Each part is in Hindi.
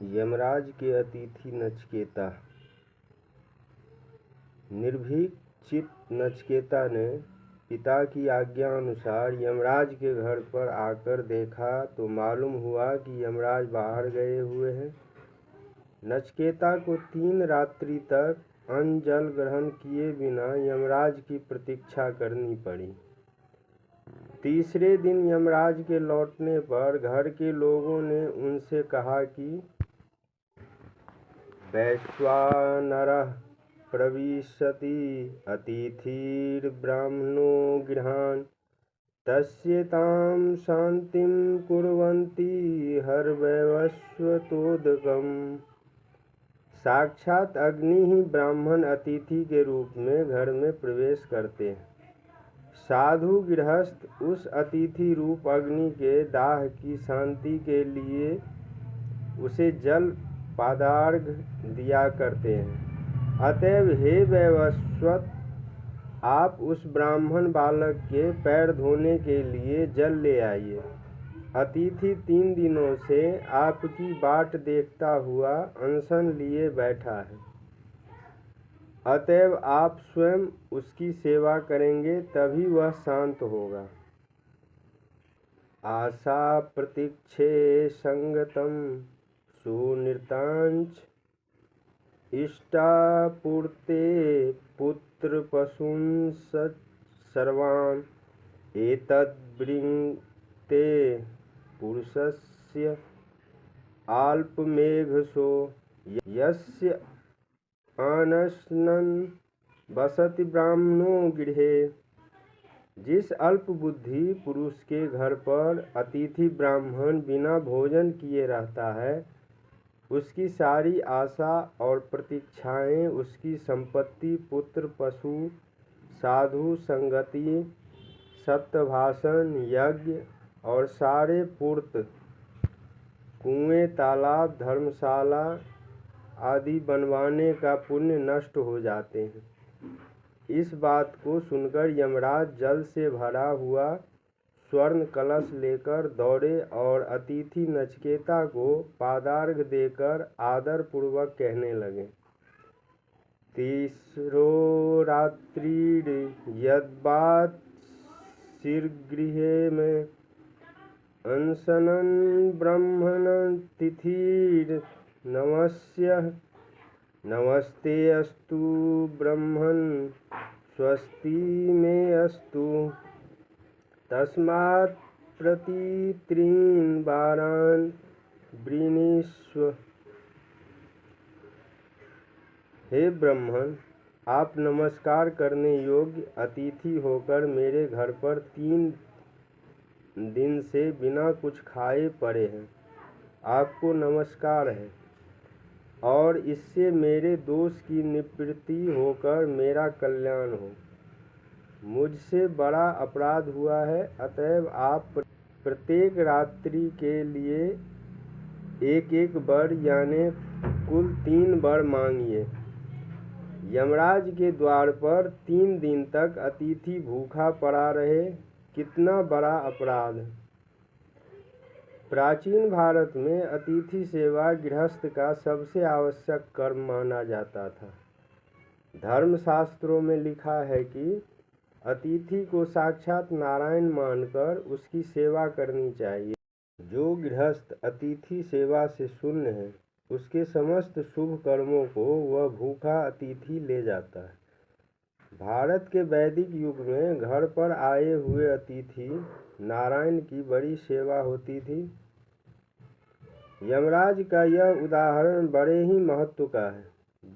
यमराज के अतिथि नचिकेता। निर्भीक चित्त नचिकेता ने पिता की आज्ञा अनुसार यमराज के घर पर आकर देखा तो मालूम हुआ कि यमराज बाहर गए हुए हैं। नचिकेता को 3 रात्रि तक अन्न जल ग्रहण किए बिना यमराज की प्रतीक्षा करनी पड़ी। तीसरे दिन यमराज के लौटने पर घर के लोगों ने उनसे कहा कि वैश्वानरः प्रविशति अतिथिर्ब्राह्मणो गृहान् तस्येतां शान्तिं कुर्वन्ति हर्वैवस्वतोदकम्। साक्षात अग्नि ही ब्राह्मण अतिथि के रूप में घर में प्रवेश करते हैं। साधु गृहस्थ उस अतिथि रूप अग्नि के दाह की शांति के लिए उसे जल पादार्घ्य दिया करते हैं। अतएव हे वैवस्वत, आप उस ब्राह्मण बालक के पैर धोने के लिए जल ले आइए। अतिथि 3 दिनों से आपकी बाट देखता हुआ अनशन लिए बैठा है। अतएव आप स्वयं उसकी सेवा करेंगे तभी वह शांत होगा। आशा प्रतीक्षे संगतम सुनृतांच इष्टापूर्ते पुत्र पशूंस सर्वान् एतद्वृङ्क्ते पुरुषस्य अल्पमेघसो यस्य अनशनं बसति ब्राह्मणो गृहे। जिस अल्प बुद्धि पुरुष के घर पर अतिथि ब्राह्मण बिना भोजन किए रहता है, उसकी सारी आशा और प्रतीक्षाएं उसकी संपत्ति, पुत्र, पशु, साधु संगति, सत्यभाषण, यज्ञ और सारे पूर्त, कुएं, तालाब, धर्मशाला आदि बनवाने का पुण्य नष्ट हो जाते हैं। इस बात को सुनकर यमराज जल से भरा हुआ स्वर्ण कलश लेकर दौड़े और अतिथि नचिकेता को पादार्घ्य देकर आदर पूर्वक कहने लगे। तीसरो रात्रिर यद्बात शीर्गृहे में अनशनं ब्राह्मण तिथिर नमस्यः नमस्ते अस्तु ब्रह्मन् स्वस्ति मे अस्तु तस्मात् प्रति 3 वारान् वृणीष्व। हे ब्रह्मण, आप नमस्कार करने योग्य अतिथि होकर मेरे घर पर 3 दिन से बिना कुछ खाए पड़े हैं। आपको नमस्कार है और इससे मेरे दोष की निवृत्ति होकर मेरा कल्याण हो। मुझसे बड़ा अपराध हुआ है, अतएव आप प्रत्येक रात्रि के लिए एक वर यानी कुल 3 वर मांगिए। यमराज के द्वार पर 3 दिन तक अतिथि भूखा पड़ा रहे, कितना बड़ा अपराध है। प्राचीन भारत में अतिथि सेवा गृहस्थ का सबसे आवश्यक कर्म माना जाता था। धर्मशास्त्रों में लिखा है कि अतिथि को साक्षात नारायण मानकर उसकी सेवा करनी चाहिए। जो गृहस्थ अतिथि सेवा से शून्य है, उसके समस्त शुभ कर्मों को वह भूखा अतिथि ले जाता है। भारत के वैदिक युग में घर पर आए हुए अतिथि नारायण की बड़ी सेवा होती थी। यमराज का यह उदाहरण बड़े ही महत्व का है।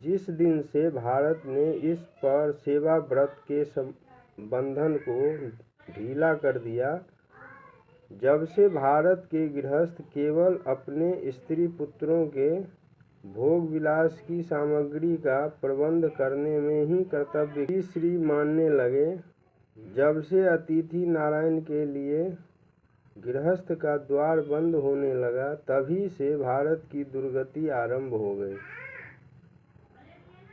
जिस दिन से भारत ने इस पर सेवा व्रत के बंधन को ढीला कर दिया, जब से भारत के गृहस्थ केवल अपने स्त्री पुत्रों के भोग विलास की सामग्री का प्रबंध करने में ही कर्तव्य श्री मानने लगे। जब से अतिथि नारायण के लिए गृहस्थ का द्वार बंद होने लगा, तभी से भारत की दुर्गति आरंभ हो गई।